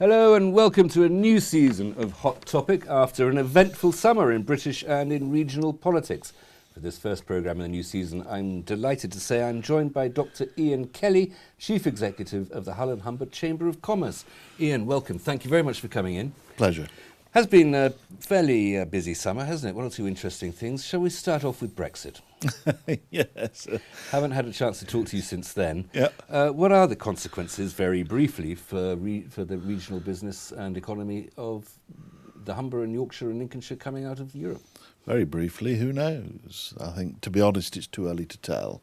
Hello and welcome to a new season of Hot Topic after an eventful summer in British and in regional politics. For this first programme in the new season, I'm delighted to say I'm joined by Dr. Ian Kelly, Chief Executive of the Hull and Humber Chamber of Commerce. Ian, welcome. Thank you very much for coming in. Pleasure. Has been a fairly busy summer, hasn't it? One or two interesting things. Shall we start off with Brexit? Yes. Haven't had a chance to talk to you since then. Yeah. What are the consequences, very briefly, for the regional business and economy of the Humber and Yorkshire and Lincolnshire coming out of Europe? Very briefly, who knows? I think, to be honest, it's too early to tell.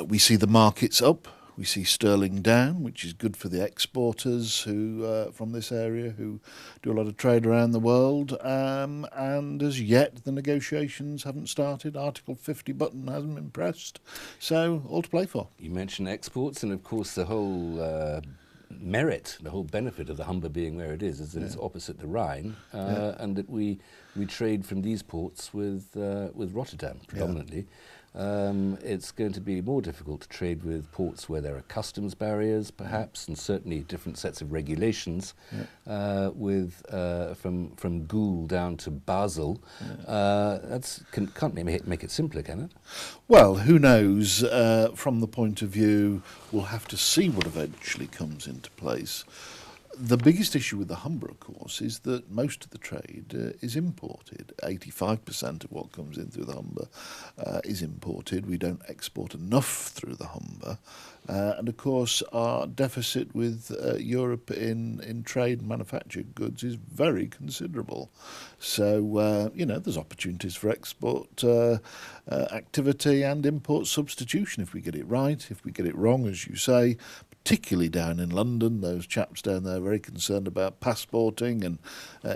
We see the markets up. We see sterling down, which is good for the exporters who from this area who do a lot of trade around the world. And as yet, the negotiations haven't started. Article 50 button hasn't been pressed. So, all to play for. You mentioned exports, and of course the whole merit, the whole benefit of the Humber being where it is that it's opposite the Rhine, and that we trade from these ports with Rotterdam predominantly. It's going to be more difficult to trade with ports where there are customs barriers, perhaps, and certainly different sets of regulations. From Goole down to Basel, can't make it simpler, can it? Well, who knows? From the point of view, we'll have to see what eventually comes into place. The biggest issue with the Humber, of course, is that most of the trade is imported. 85% of what comes in through the Humber is imported. We don't export enough through the Humber. And, of course, our deficit with Europe in trade and manufactured goods is very considerable. So, there's opportunities for export activity and import substitution if we get it right. If we get it wrong, as you say, particularly down in London, those chaps down there are very concerned about passporting and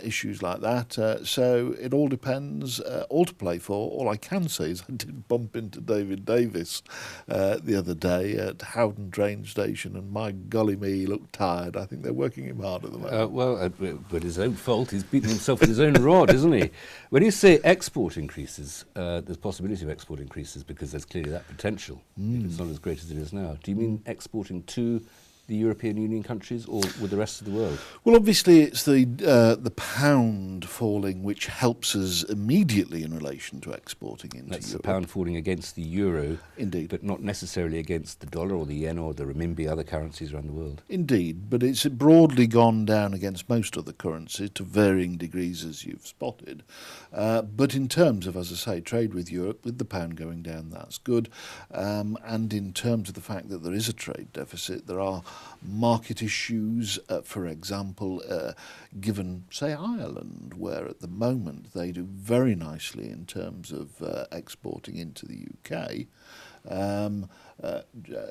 issues like that. So it all depends, all to play for. All I can say is I did bump into David Davis the other day at Howden train station, and my golly me, he looked tired. I think they're working him hard at the moment. But his own fault. He's beaten himself with his own rod, isn't he? When you say export increases, there's possibility of export increases because there's clearly that potential. If it's not as great as it is now. Do you mean exporting to the European Union countries or with the rest of the world? Well, obviously it's the pound falling which helps us immediately in relation to exporting into Europe. That's the pound falling against the euro. Indeed. But not necessarily against the dollar or the yen or the renminbi, other currencies around the world. Indeed, but it's broadly gone down against most other currencies to varying degrees, as you've spotted. But in terms of, as I say, trade with Europe, with the pound going down, that's good. And in terms of the fact that there is a trade deficit, there are market issues, for example, given, say, Ireland, where at the moment they do very nicely in terms of exporting into the UK.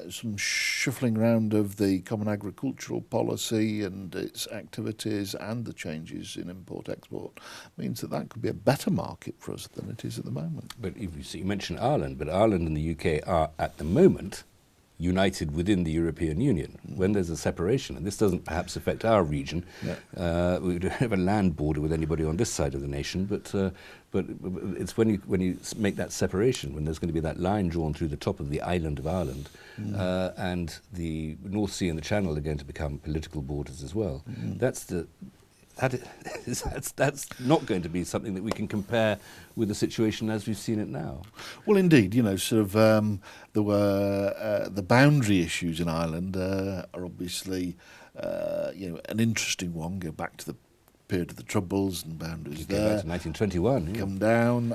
Some shuffling around of the Common Agricultural Policy and its activities and the changes in import-export means that could be a better market for us than it is at the moment. But you mentioned Ireland, but Ireland and the UK are at the moment united within the European Union. When there's a separation, and this doesn't perhaps affect our region, we don't have a land border with anybody on this side of the nation, but it's when you make that separation, when there's going to be that line drawn through the top of the island of Ireland, and the North Sea and the Channel are going to become political borders as well. That's not going to be something that we can compare with the situation as we've seen it now. Well, indeed, there were the boundary issues in Ireland are obviously, an interesting one. Go back to the period of the Troubles and boundaries there. Back to 1921. Come down,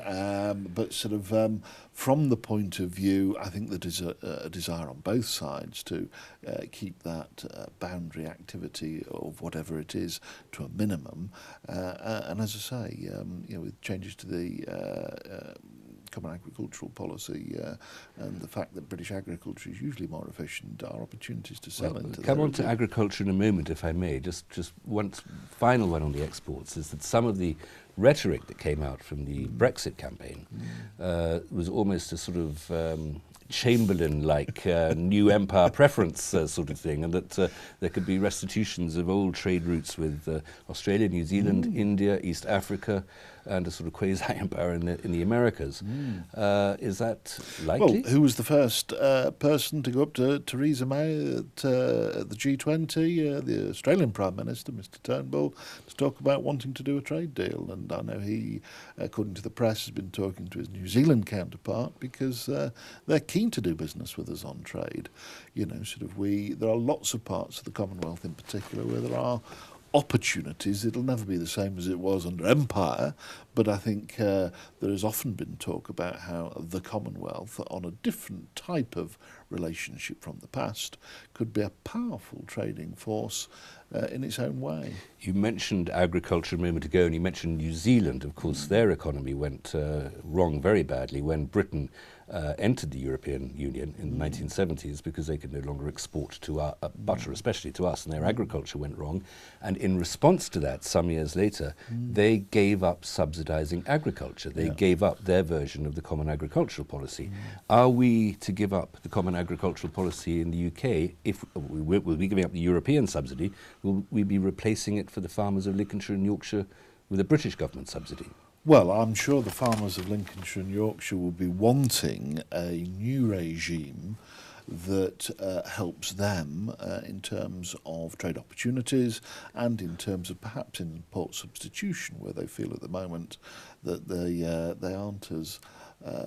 but from the point of view, I think there is a desire on both sides to keep that boundary activity of whatever it is to a minimum. And as I say, with changes to the Common Agricultural Policy and the fact that British agriculture is usually more efficient, are opportunities to sell into. Come on to agriculture in a moment, if I may. Just one final one on the exports is that some of the rhetoric that came out from the Brexit campaign was almost a sort of Chamberlain-like new empire preference sort of thing, and that there could be restitutions of old trade routes with Australia, New Zealand, India, East Africa. and a sort of quasi-empire in the Americas. Is that likely? Well, who was the first person to go up to Theresa May at the G20? The Australian Prime Minister, Mr Turnbull, to talk about wanting to do a trade deal. And I know he, according to the press, has been talking to his New Zealand counterpart because they're keen to do business with us on trade. You know, there are lots of parts of the Commonwealth in particular where there are opportunities. It'll never be the same as it was under empire, but I think there has often been talk about how the Commonwealth, on a different type of relationship from the past, could be a powerful trading force in its own way. You mentioned agriculture a moment ago, and you mentioned New Zealand. Of course, their economy went wrong very badly when Britain entered the European Union in the 1970s because they could no longer export to butter, especially to us, and their agriculture went wrong. And in response to that, some years later, they gave up subsidizing agriculture. They gave up their version of the Common Agricultural Policy. Are we to give up the Common Agricultural Policy in the UK? If we'll be giving up the European subsidy, will we be replacing it for the farmers of Lincolnshire and Yorkshire with a British government subsidy? Well, I'm sure the farmers of Lincolnshire and Yorkshire will be wanting a new regime that helps them in terms of trade opportunities and in terms of perhaps import substitution, where they feel at the moment that they aren't as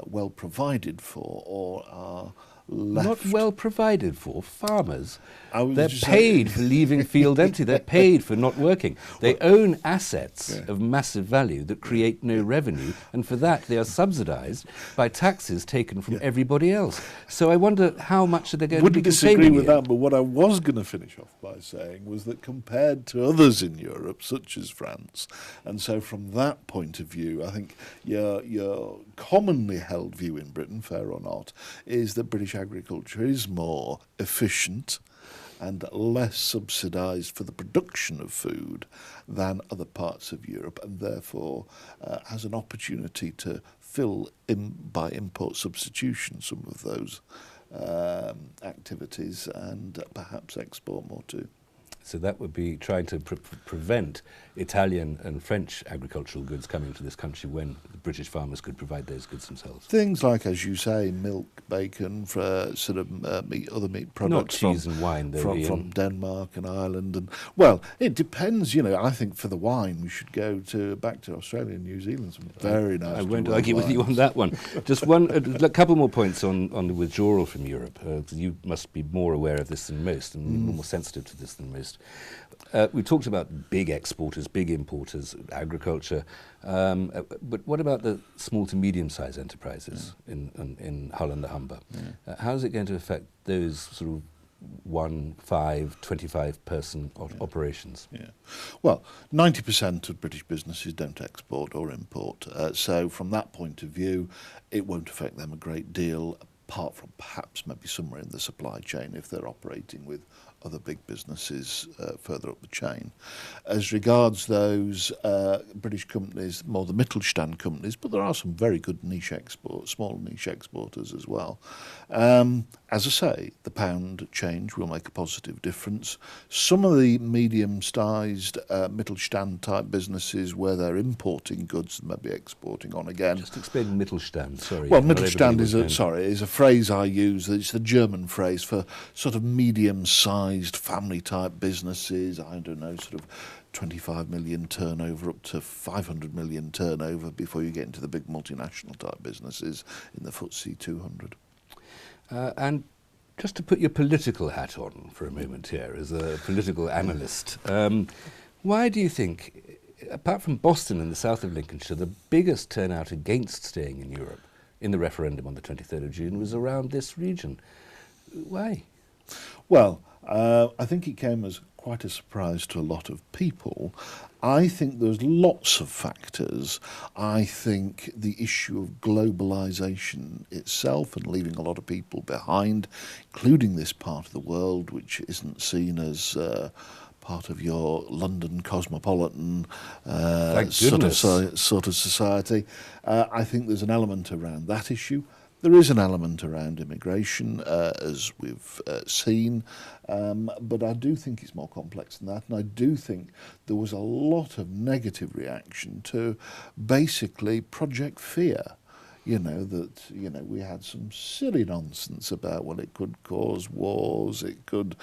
well provided for or are left. Not well provided for. Farmers, They're paid for leaving field empty. They're paid for not working. They own assets of massive value that create no revenue, and for that they are subsidised by taxes taken from everybody else. So I wonder how much are they going to be complaining. Wouldn't disagree with that, but what I was going to finish off by saying was that compared to others in Europe, such as France, and so from that point of view, I think your commonly held view in Britain, fair or not, is that British agriculture is more efficient and less subsidised for the production of food than other parts of Europe, and therefore has an opportunity to fill in by import substitution some of those activities and perhaps export more too. So that would be trying to prevent Italian and French agricultural goods coming to this country when the British farmers could provide those goods themselves. Things like, as you say, milk, bacon, for other meat products. Not cheese and wine, though, from Denmark and Ireland. And well, it depends. I think for the wine we should go back to Australia and New Zealand. Some very nice. I won't argue with you on that one. Just a couple more points on the withdrawal from Europe. You must be more aware of this than most, and more sensitive to this than most. We talked about big exporters, big importers, agriculture, but what about the small to medium-sized enterprises in Hull and the Humber? How is it going to affect those sort of 1, 5, 25-person operations? Well, 90% of British businesses don't export or import, so from that point of view, it won't affect them a great deal, apart from perhaps maybe somewhere in the supply chain if they're operating with other big businesses further up the chain. As regards those British companies, more the Mittelstand companies, but there are some very good small niche exporters as well. As I say, the pound change will make a positive difference. Some of the medium-sized Mittelstand type businesses where they're importing goods and maybe exporting on again. Just explain Mittelstand, sorry. Well, Mittelstand is a phrase I use. It's the German phrase for sort of medium-sized family-type businesses, I don't know, sort of 25 million turnover up to 500 million turnover before you get into the big multinational-type businesses in the FTSE 200. And just to put your political hat on for a moment here, as a political analyst, why do you think, apart from Boston and the south of Lincolnshire, the biggest turnout against staying in Europe in the referendum on the 23rd of June was around this region? Why? Well, I think it came as quite a surprise to a lot of people. I think there's lots of factors. I think the issue of globalisation itself and leaving a lot of people behind, including this part of the world which isn't seen as part of your London cosmopolitan sort of society. I think there's an element around that issue. There is an element around immigration, as we've seen, but I do think it's more complex than that, and I do think there was a lot of negative reaction to basically Project Fear. We had some silly nonsense about, well, it could cause wars, there could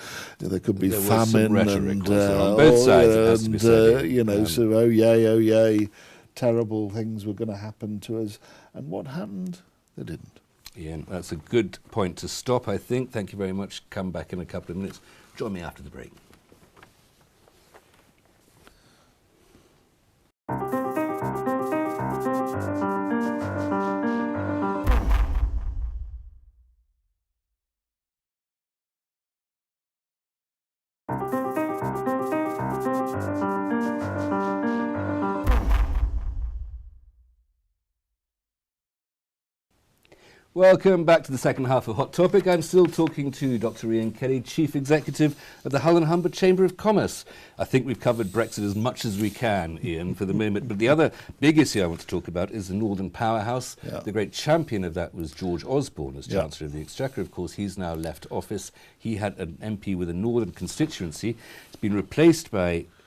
be there famine, was some rhetoric, and on both sides, it has to be said. so oh yay, terrible things were going to happen to us, and what happened? They didn't. Ian, that's a good point to stop, I think. Thank you very much. Come back in a couple of minutes. Join me after the break. Welcome back to the second half of Hot Topic. I'm still talking to Dr. Ian Kelly, Chief Executive of the Hull and Humber Chamber of Commerce. I think we've covered Brexit as much as we can, Ian, for the moment. But the other big issue I want to talk about is the Northern Powerhouse. Yeah. The great champion of that was George Osborne as Chancellor of the Exchequer. Of course, he's now left office. He had an MP with a northern constituency. It's been replaced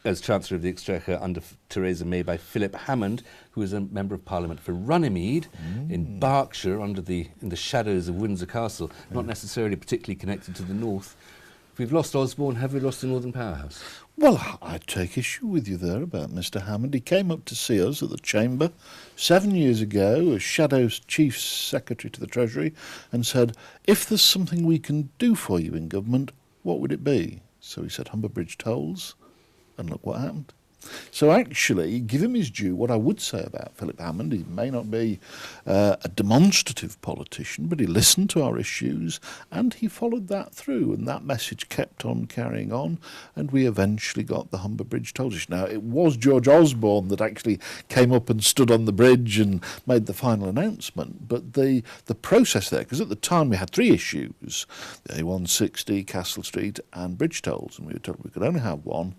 as Chancellor of the Exchequer under Theresa May by Philip Hammond, who is a Member of Parliament for Runnymede in Berkshire, in the shadows of Windsor Castle, not necessarily particularly connected to the north. If we've lost Osborne, have we lost the Northern Powerhouse? Well, I take issue with you there about Mr. Hammond. He came up to see us at the Chamber 7 years ago as Shadow Chief Secretary to the Treasury and said, if there's something we can do for you in government, what would it be? So he said, Humber Bridge tolls. And look what happened. So actually, give him his due. What I would say about Philip Hammond, he may not be a demonstrative politician, but he listened to our issues and he followed that through, and that message kept on carrying on, and we eventually got the Humber Bridge toll issue. Now, it was George Osborne that actually came up and stood on the bridge and made the final announcement, but the process there, because at the time we had three issues, the A160, Castle Street and bridge tolls, and we were told we could only have one.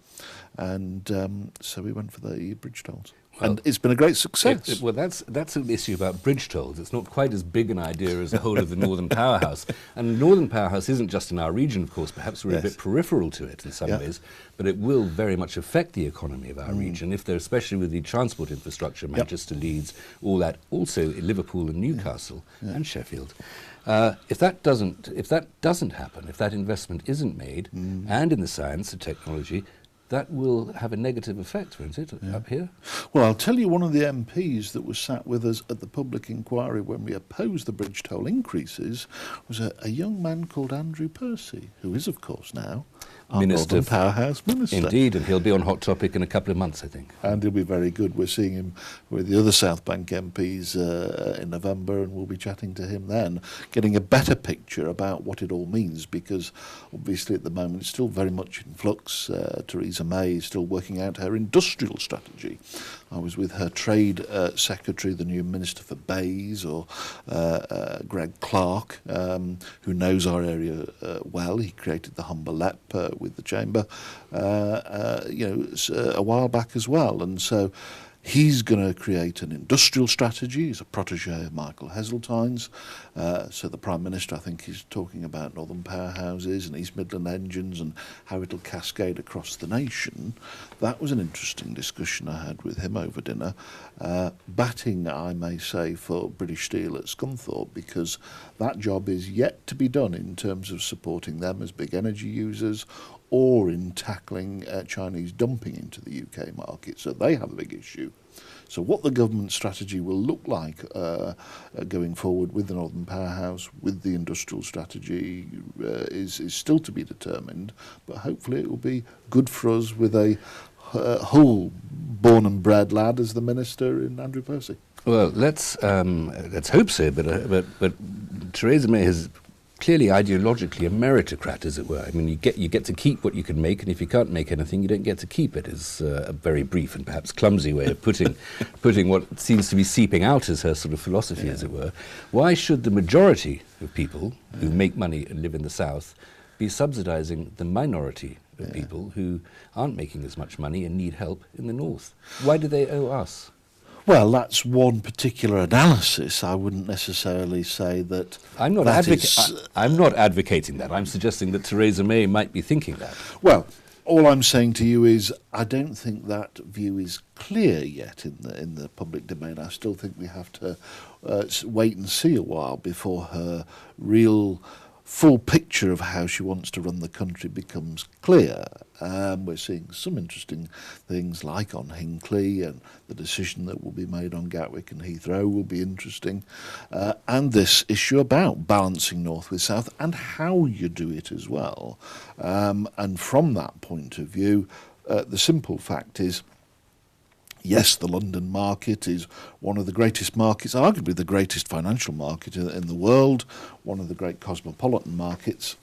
And so we went for the bridge tolls. Well, and it's been a great success. Well, that's an issue about bridge tolls. It's not quite as big an idea as the whole of the Northern Powerhouse. And the Northern Powerhouse isn't just in our region, of course. Perhaps we're a bit peripheral to it in some ways. But it will very much affect the economy of our region, especially with the transport infrastructure, Manchester, Leeds, all that. Also Liverpool and Newcastle and Sheffield. If that doesn't happen, if that investment isn't made, and in the science and technology, that will have a negative effect, won't it, up here? Well, I'll tell you, one of the MPs that was sat with us at the public inquiry when we opposed the bridge toll increases was a young man called Andrew Percy, who is, of course, now our Northern Powerhouse Minister. Indeed, and he'll be on Hot Topic in a couple of months, I think. And he'll be very good. We're seeing him with the other South Bank MPs in November, and we'll be chatting to him then, getting a better picture about what it all means, because obviously at the moment it's still very much in flux. Theresa May is still working out her industrial strategy. I was with her Trade Secretary, the new Minister for Bays, or Greg Clark, who knows our area well. He created the Humber LEP with the Chamber, a while back as well. And so he's going to create an industrial strategy. He's a protege of Michael Heseltine's. So the Prime Minister, I think, is talking about Northern Powerhouses and East Midland engines and how it'll cascade across the nation. That was an interesting discussion I had with him over dinner. Batting, I may say, for British Steel at Scunthorpe, because that job is yet to be done in terms of supporting them as big energy users or in tackling Chinese dumping into the UK market. So they have a big issue. So what the government strategy will look like going forward with the Northern Powerhouse, with the industrial strategy, is still to be determined. But hopefully it will be good for us with a Hull born and bred lad as the minister in Andrew Percy. Well, let's hope so. But Theresa May has clearly ideologically a meritocrat, as it were. I mean, you get to keep what you can make, and if you can't make anything, you don't get to keep it. Is a very brief and perhaps clumsy way of putting what seems to be seeping out as her sort of philosophy, as it were. Why should the majority of people who make money and live in the South be subsidising the minority of people who aren't making as much money and need help in the North? Why do they owe us? Well, that's one particular analysis. I wouldn't necessarily say that. I'm not, that is, I'm not advocating that. I'm suggesting that Theresa May might be thinking that. Well, all I'm saying to you is I don't think that view is clear yet in the public domain. I still think we have to wait and see a while before her real full picture of how she wants to run the country becomes clear. We're seeing some interesting things like on Hinckley, and the decision that will be made on Gatwick and Heathrow will be interesting, and this issue about balancing north with south and how you do it as well. And from that point of view, the simple fact is, yes, the London market is one of the greatest markets, arguably the greatest financial market in the world, one of the great cosmopolitan markets.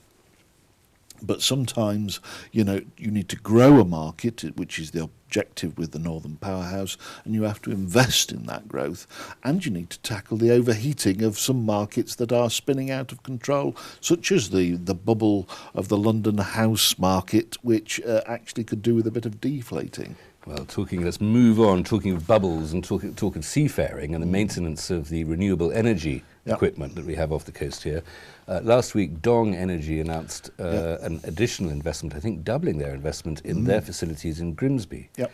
But sometimes, you need to grow a market, which is the objective with the Northern Powerhouse, and you have to invest in that growth. And you need to tackle the overheating of some markets that are spinning out of control, such as the bubble of the London house market, which actually could do with a bit of deflating. Well, let's move on, talking of bubbles and talk of seafaring and the maintenance of the renewable energy equipment that we have off the coast here. Last week, Dong Energy announced an additional investment, I think doubling their investment in their facilities in Grimsby. Yep.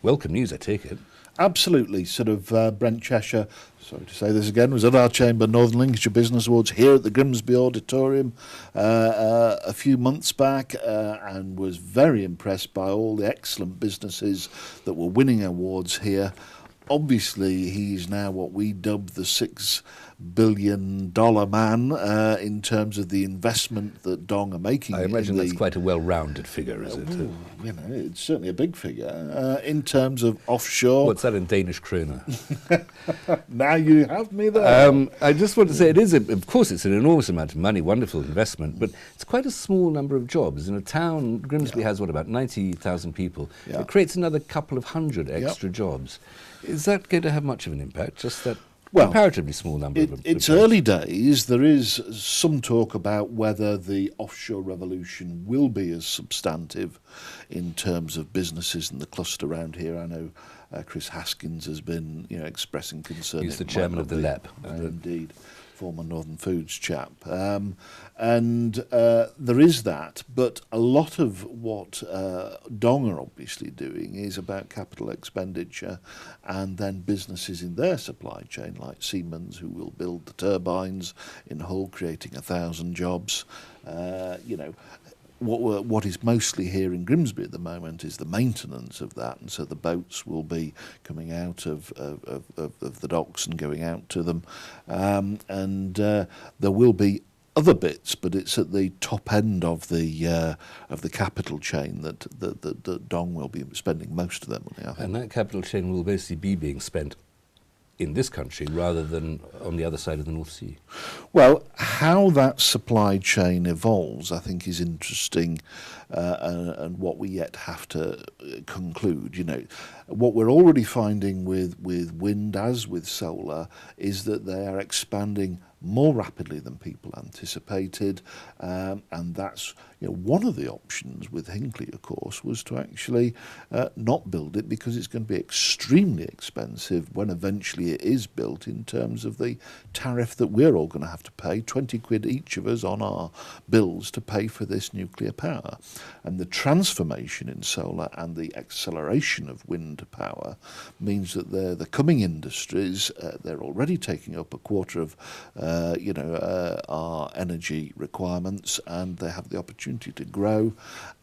Welcome news, I take it. Absolutely. Sort of Brent Cheshire, sorry to say this again, was at our Chamber Northern Lincolnshire Business Awards here at the Grimsby Auditorium a few months back, and was very impressed by all the excellent businesses that were winning awards here. Obviously, he's now what we dub the $6 billion man in terms of the investment that Dong are making. I imagine that's quite a well-rounded figure, is it? It's certainly a big figure. In terms of offshore... What's that in Danish kroner? Now you have me there. I just want to say of course it's an enormous amount of money, wonderful investment, but it's quite a small number of jobs. In a town, Grimsby has, about 90,000 people. It creates another couple of hundred extra jobs. Is that going to have much of an impact, just that comparatively small number of It's early days. There is some talk about whether the offshore revolution will be as substantive in terms of businesses in the cluster around here. I know Chris Haskins has been expressing concern. He's the chairman of the LEP. Indeed. Former Northern Foods chap. And there is that, but a lot of what Dong are obviously doing is about capital expenditure and then businesses in their supply chain, like Siemens, who will build the turbines in Hull, creating 1,000 jobs. What is mostly here in Grimsby at the moment is the maintenance of that, and so the boats will be coming out of the docks and going out to them, and there will be other bits, but it's at the top end of the capital chain that Dong will be spending most of their money. I think. And that capital chain will basically be being spent in this country rather than on the other side of the North Sea. Well, how that supply chain evolves, I think, is interesting, and what we yet have to conclude. What we're already finding with wind, as with solar, is that they are expanding more rapidly than people anticipated, and that's one of the options with Hinckley, of course, was to actually not build it because it's going to be extremely expensive when eventually it is built, in terms of the tariff that we're all going to have to pay, 20 quid each of us on our bills to pay for this nuclear power. And the transformation in solar and the acceleration of wind power means that the coming industries, they're already taking up a quarter of our energy requirements, and they have the opportunity to grow,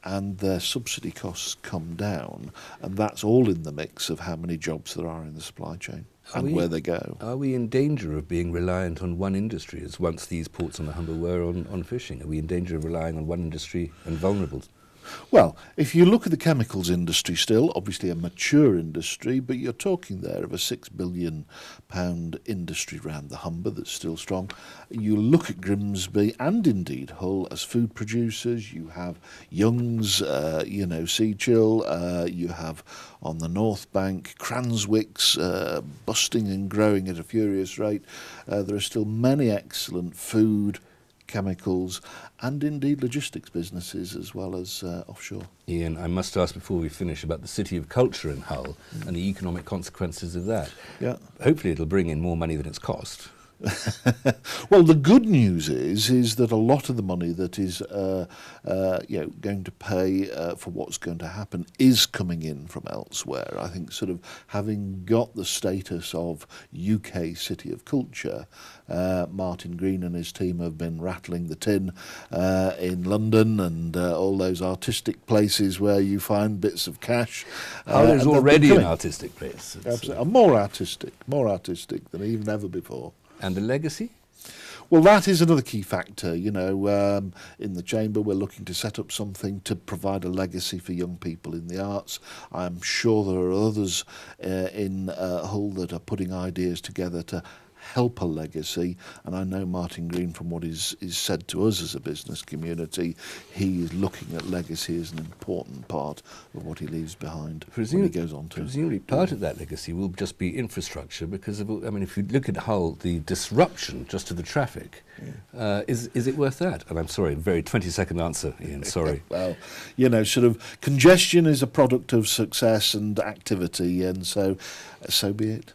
and their subsidy costs come down, and that's all in the mix of how many jobs there are in the supply chain and where they go. Are we in danger of being reliant on one industry, as once these ports on the Humber were on fishing? Are we in danger of relying on one industry and vulnerable? Well, if you look at the chemicals industry still, obviously a mature industry, but you're talking there of a £6 billion industry around the Humber that's still strong. You look at Grimsby and indeed Hull as food producers. You have Young's, Seachill. You have on the North Bank Cranswick's busting and growing at a furious rate. There are still many excellent food, chemicals, and indeed logistics businesses as well as offshore. Ian, I must ask before we finish about the City of Culture in Hull and the economic consequences of that. Yeah. Hopefully it'll bring in more money than it's cost. Well, the good news is that a lot of the money that is going to pay for what's going to happen is coming in from elsewhere. I think sort of having got the status of UK City of Culture, Martin Green and his team have been rattling the tin in London and all those artistic places where you find bits of cash. There's already an artistic place. Absolutely. More artistic than even ever before. And the legacy? Well, that is another key factor. In the Chamber, we're looking to set up something to provide a legacy for young people in the arts. I'm sure there are others in Hull that are putting ideas together to help a legacy, and I know Martin Green, from what is said to us as a business community, he is looking at legacy as an important part of what he leaves behind when he goes on to. Presumably part of that legacy will just be infrastructure, because if you look at Hull, the disruption just to the traffic, is it worth that? And I'm sorry, very 20-second answer, Ian, sorry. Well, sort of congestion is a product of success and activity, and so be it.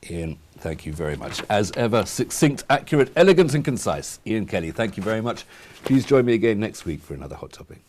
Ian, thank you very much. As ever, succinct, accurate, elegant and concise. Ian Kelly, thank you very much. Please join me again next week for another Hot Topic.